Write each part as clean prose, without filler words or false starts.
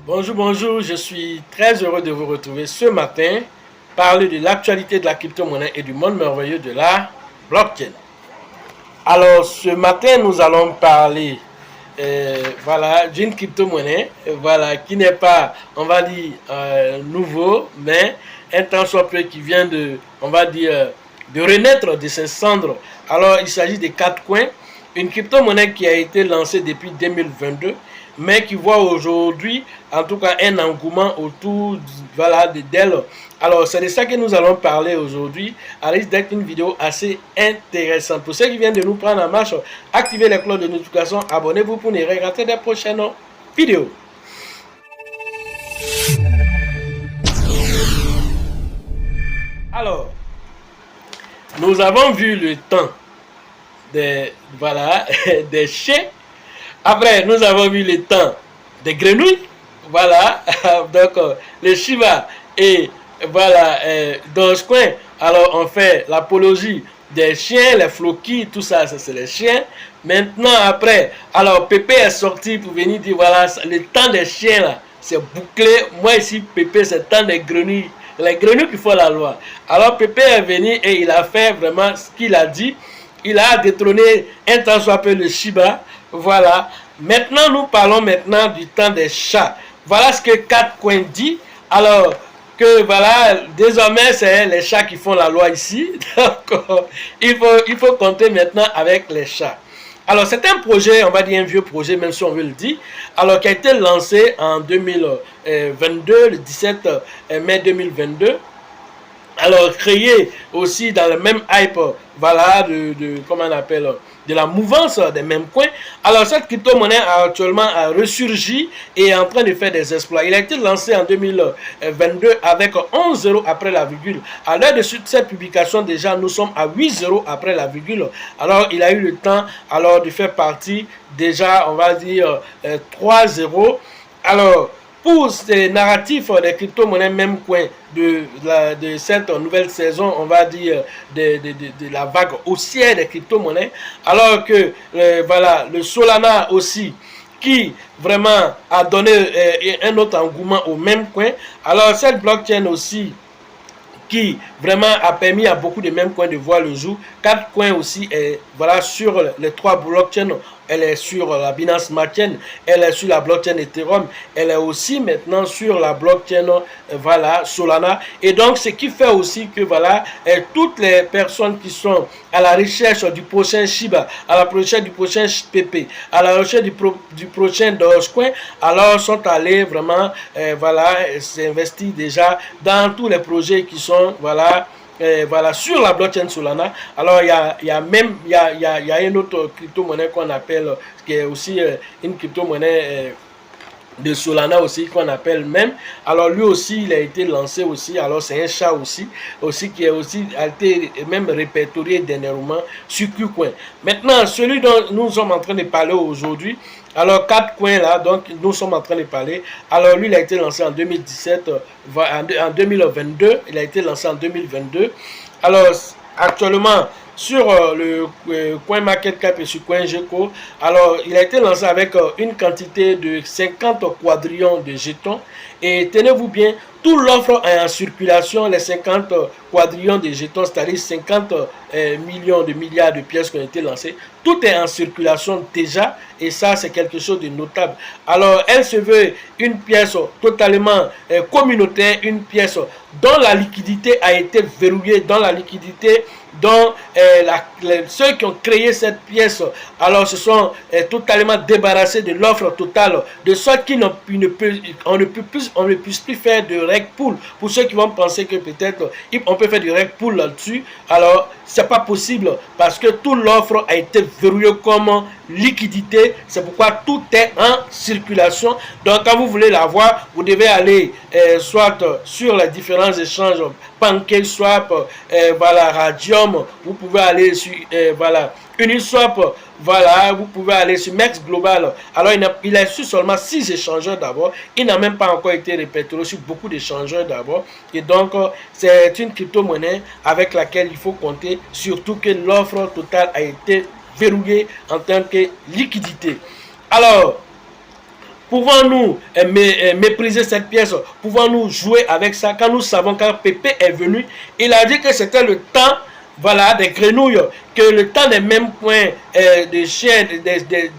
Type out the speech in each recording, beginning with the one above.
Bonjour, bonjour, je suis très heureux de vous retrouver ce matin, parler de l'actualité de la crypto-monnaie et du monde merveilleux de la blockchain. Alors, ce matin, nous allons parler d'une crypto-monnaie qui n'est pas, on va dire, nouveau, mais un tant soit peu qui vient de, on va dire, de renaître de ses cendres. Alors, il s'agit des 4 coins, une crypto-monnaie qui a été lancée depuis 2022, mais qui voit aujourd'hui, en tout cas, un engouement autour d'elle. Alors, c'est de ça que nous allons parler aujourd'hui. Alors, risque d'être une vidéo assez intéressante. Pour ceux qui viennent de nous prendre en marche, activez les cloches de notification, abonnez-vous pour ne rien rater des prochaines vidéos. Alors, nous avons vu le temps des, des chiens. Après, nous avons vu le temps des grenouilles. Voilà, donc les Shiba et dans ce coin, alors on fait l'apologie des chiens, les floquis, tout ça, c'est les chiens. Maintenant, après, alors Pépé est sorti pour venir dire voilà, le temps des chiens là, c'est bouclé. Moi ici, Pépé, c'est le temps des grenouilles. Les grenouilles qui font la loi. Alors Pépé est venu et il a fait vraiment ce qu'il a dit. Il a détrôné un tant soit peu le Shiba. Voilà. Maintenant, nous parlons maintenant du temps des chats. Voilà ce que 4 coins dit. Alors que voilà, désormais, c'est les chats qui font la loi ici. Donc, il faut compter maintenant avec les chats. Alors, c'est un projet, on va dire un vieux projet, même si on veut le dire, alors qui a été lancé en 2022, le 17 mai 2022. Alors, créé aussi dans le même hype, voilà, comment on appelle, de la mouvance des mêmes coins. Alors, cette crypto-monnaie a actuellement ressurgi et est en train de faire des exploits. Il a été lancé en 2022 avec 11 euros après la virgule. À l'heure de cette publication, déjà, nous sommes à 8 euros après la virgule. Alors, il a eu le temps alors de faire partie, déjà, on va dire, 3 euros. Alors, pour ces narratifs des crypto-monnaies même coin de cette nouvelle saison, on va dire, de la vague haussière des crypto-monnaies, alors que voilà, le Solana aussi, qui vraiment a donné un autre engouement au même coin. Alors cette blockchain aussi, qui vraiment a permis à beaucoup de mêmes coins de voir le jour. 4 coins aussi, et voilà, sur les 3 blockchains. Elle est sur la Binance Smart Chain, elle est sur la blockchain Ethereum, elle est aussi maintenant sur la blockchain voilà, Solana. Et donc, ce qui fait aussi que voilà, toutes les personnes qui sont à la recherche du prochain Shiba, à la recherche du prochain PP, à la recherche du prochain Dogecoin, alors sont allés vraiment voilà, s'investir déjà dans tous les projets qui sont voilà, voilà, sur la blockchain Solana. Alors, il y a une autre crypto-monnaie qu'on appelle, qui est aussi une crypto-monnaie de Solana aussi, qu'on appelle même. Alors, lui aussi, il a été lancé aussi. Alors, c'est un chat aussi qui a été même répertorié dernièrement sur QCoin. Maintenant, celui dont nous sommes en train de parler aujourd'hui, alors, 4 coins là, donc nous sommes en train de parler. Alors, lui, il a été lancé en 2017, en 2022. Il a été lancé en 2022. Alors, actuellement, sur le CoinMarketCap et sur CoinGecko, alors il a été lancé avec une quantité de 50 quadrillions de jetons. Et tenez-vous bien, toute l'offre est en circulation, les 50 quadrillions de jetons, c'est-à-dire 50 millions de milliards de pièces qui ont été lancées. Tout est en circulation déjà et ça, c'est quelque chose de notable. Alors, elle se veut une pièce totalement communautaire, une pièce dont la liquidité a été verrouillée, dont la liquidité dont ceux qui ont créé cette pièce alors se sont totalement débarrassés de l'offre totale, de sorte qu'on ne puisse plus faire de reg pool. Pour ceux qui vont penser que peut-être on peut faire du reg pool là-dessus, alors c'est pas possible parce que toute l'offre a été verrouillée comme liquidité. C'est pourquoi tout est en circulation. Donc quand vous voulez l'avoir, vous devez aller soit sur les différents échanges PancakeSwap, voilà, Radium, vous pouvez aller sur voilà, Uniswap, voilà, vous pouvez aller sur Mex Global. Alors il a su seulement 6 échangeurs d'abord, il n'a même pas encore été répertorié sur beaucoup d'échangeurs d'abord, et donc c'est une crypto-monnaie avec laquelle il faut compter, surtout que l'offre totale a été verrouillée en tant que liquidité. Alors, Pouvons-nous mépriser cette pièce? Pouvons-nous jouer avec ça? Quand nous savons, quand Pépé est venu, il a dit que c'était le temps, voilà, des grenouilles, que le temps des mêmes points des chiens,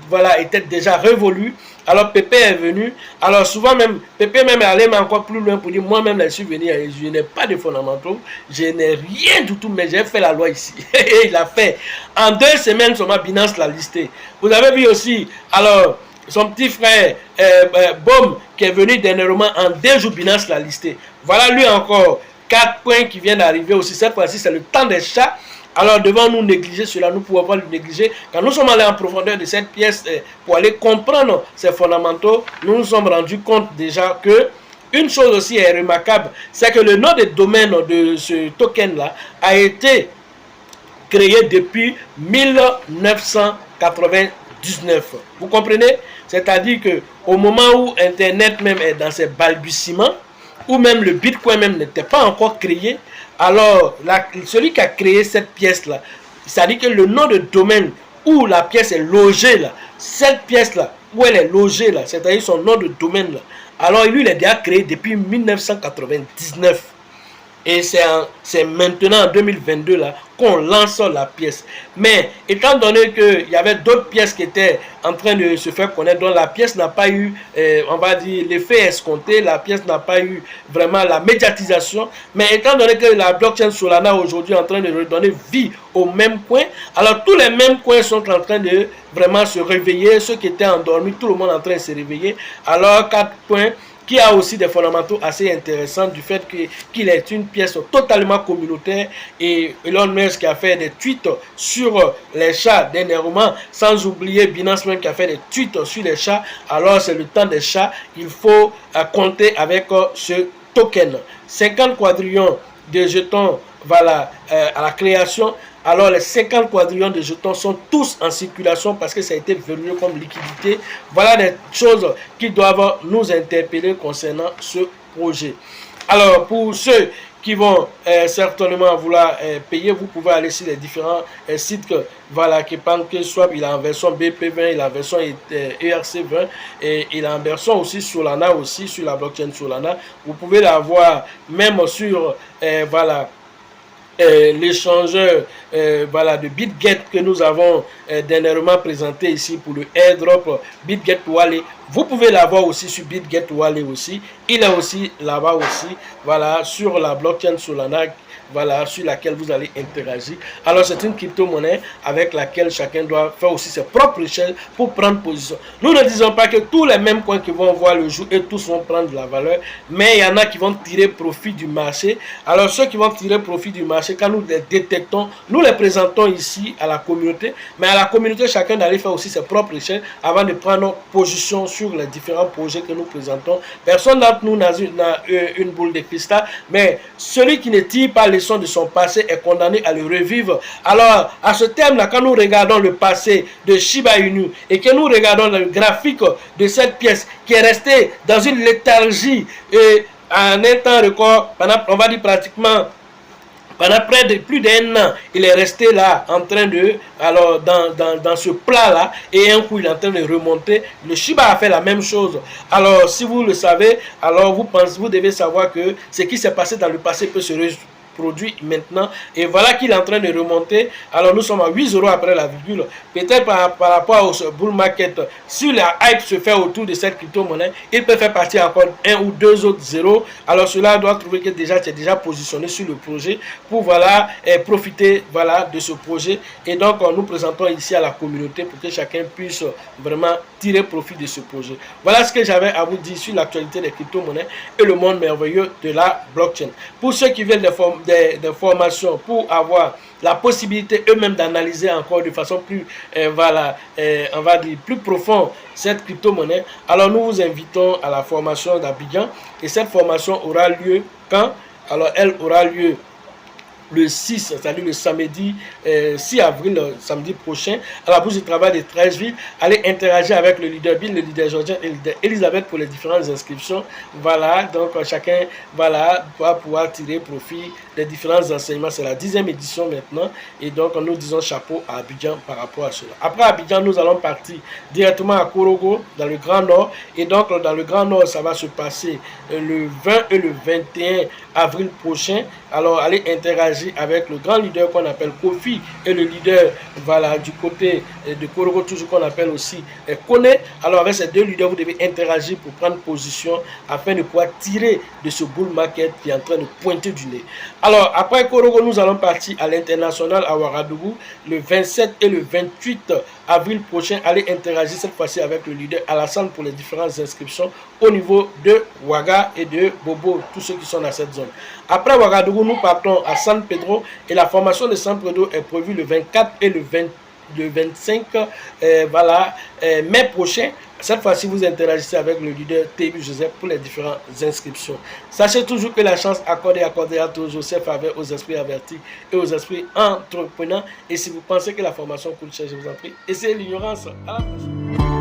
voilà, était déjà révolu. Alors Pépé est venu. Alors souvent même, Pépé même est allé encore plus loin pour dire, moi-même je suis venu, je n'ai pas de fondamentaux, je n'ai rien du tout, mais j'ai fait la loi ici. Et il a fait. En 2 semaines, seulement Binance l'a listé. Vous avez vu aussi, alors, son petit frère Bom, qui est venu dernièrement, en 2 jours, Binance l'a listé. Voilà lui encore 4 points qui viennent d'arriver aussi. Cette fois-ci, c'est le temps des chats. Alors devons-nous négliger cela? Nous ne pouvons pas le négliger. Quand nous sommes allés en profondeur de cette pièce pour aller comprendre ses fondamentaux, nous nous sommes rendus compte déjà que une chose aussi est remarquable, c'est que le nom de domaine de ce token-là a été créé depuis 1999. Vous comprenez? C'est-à-dire qu'au moment où Internet même est dans ses balbutiements, ou même le Bitcoin même n'était pas encore créé, alors celui qui a créé cette pièce-là, c'est-à-dire que le nom de domaine où la pièce est logée, là, cette pièce-là, où elle est logée, là, c'est-à-dire son nom de domaine, là, alors lui, il est déjà créé depuis 1999. Et c'est maintenant en 2022 là qu'on lance la pièce. Mais étant donné qu'il y avait d'autres pièces qui étaient en train de se faire connaître, dont la pièce n'a pas eu, on va dire, l'effet escompté, la pièce n'a pas eu vraiment la médiatisation. Mais étant donné que la blockchain Solana aujourd'hui est en train de redonner vie aux mêmes coins, alors tous les mêmes coins sont en train de vraiment se réveiller. Ceux qui étaient endormis, tout le monde est en train de se réveiller. Alors 4 points qui a aussi des fondamentaux assez intéressants du fait qu'il est une pièce totalement communautaire, et Elon Musk a fait des tweets sur les chats dernièrement, sans oublier Binance même qui a fait des tweets sur les chats. Alors c'est le temps des chats, il faut compter avec ce token. 50 quadrillions de jetons, voilà, à la création. Alors les 50 quadrillions de jetons sont tous en circulation parce que ça a été verrouillé comme liquidité. Voilà des choses qui doivent nous interpeller concernant ce projet. Alors pour ceux qui vont certainement vouloir payer, vous pouvez aller sur les différents sites que, voilà, qui parlent que soit il est en version BP20, il est en version ERC20, et il est en version aussi Solana, aussi sur la blockchain Solana. Vous pouvez l'avoir même sur voilà, l'échangeur voilà, de BitGet que nous avons dernièrement présenté ici pour le airdrop BitGet Wallet. Vous pouvez l'avoir aussi sur BitGet Wallet aussi. Il est aussi là-bas aussi, voilà, sur la blockchain Solana, voilà, sur laquelle vous allez interagir. Alors c'est une crypto-monnaie avec laquelle chacun doit faire aussi ses propres échelles pour prendre position. Nous ne disons pas que tous les mêmes coins qui vont voir le jour et tous vont prendre de la valeur, mais il y en a qui vont tirer profit du marché. Alors ceux qui vont tirer profit du marché, quand nous les détectons, nous les présentons ici à la communauté, mais à la communauté, chacun d'aller faire aussi ses propres échelles avant de prendre position sur les différents projets que nous présentons. Personne d'entre nous n'a une boule de cristal, mais celui qui ne tire pas les de son passé est condamné à le revivre. Alors à ce terme-là, quand nous regardons le passé de Shiba Inu et que nous regardons le graphique de cette pièce qui est restée dans une léthargie et en un temps record, pendant, on va dire pratiquement pendant près de plus d'un an, il est resté là en train de, alors dans ce plat là, et un coup il est en train de remonter. Le Shiba a fait la même chose. Alors si vous le savez, alors vous devez savoir que ce qui s'est passé dans le passé peut se produit maintenant, et voilà qu'il est en train de remonter. Alors nous sommes à 8 € après la virgule. Peut-être par rapport au bull market, si la hype se fait autour de cette crypto-monnaie, il peut faire partir encore 1 ou 2 autres zéros. Alors cela doit trouver que déjà tu es déjà positionné sur le projet pour, voilà, profiter, voilà, de ce projet. Et donc nous présentons ici à la communauté pour que chacun puisse vraiment tirer profit de ce projet. Voilà ce que j'avais à vous dire sur l'actualité des crypto-monnaies et le monde merveilleux de la blockchain. Pour ceux qui veulent des formations pour avoir la possibilité eux-mêmes d'analyser encore de façon plus, voilà, on va dire plus profonde cette crypto-monnaie, alors nous vous invitons à la formation d'Abidjan, et cette formation aura lieu quand? Alors elle aura lieu le 6, c'est-à-dire le samedi 6 avril, samedi prochain, à la bourse du travail de 13 villes. Allez interagir avec le leader Bill, le leader Georgien et le leader Elisabeth pour les différentes inscriptions. Voilà, donc chacun va pouvoir tirer profit des différents enseignements. C'est la 10e édition maintenant. Et donc, nous disons chapeau à Abidjan par rapport à cela. Après Abidjan, nous allons partir directement à Korogo, dans le Grand Nord. Et donc, dans le Grand Nord, ça va se passer le 20 et le 21 avril prochain. Alors, allez interagir avec le grand leader qu'on appelle Kofi et le leader, voilà, du côté de Korogo, toujours qu'on appelle aussi Kone. Alors, avec ces deux leaders, vous devez interagir pour prendre position afin de pouvoir tirer de ce bull market qui est en train de pointer du nez. Alors, après Korogo, nous allons partir à l'international à Ouagadougou le 27 et le 28 avril prochain. Allez interagir cette fois-ci avec le leader Alassane pour les différentes inscriptions au niveau de Ouaga et de Bobo, tous ceux qui sont dans cette zone. Après Ouagadougou, nous partons à San Pedro et la formation de San Pedro est prévue le 24 et le 25 voilà, mai prochain. Cette fois-ci, vous interagissez avec le leader Tébu Joseph pour les différentes inscriptions. Sachez toujours que la chance accordée toujours ses faveurs aux esprits avertis et aux esprits entreprenants. Et si vous pensez que la formation coûte cher, je vous en prie, essayez l'ignorance. À la prochaine.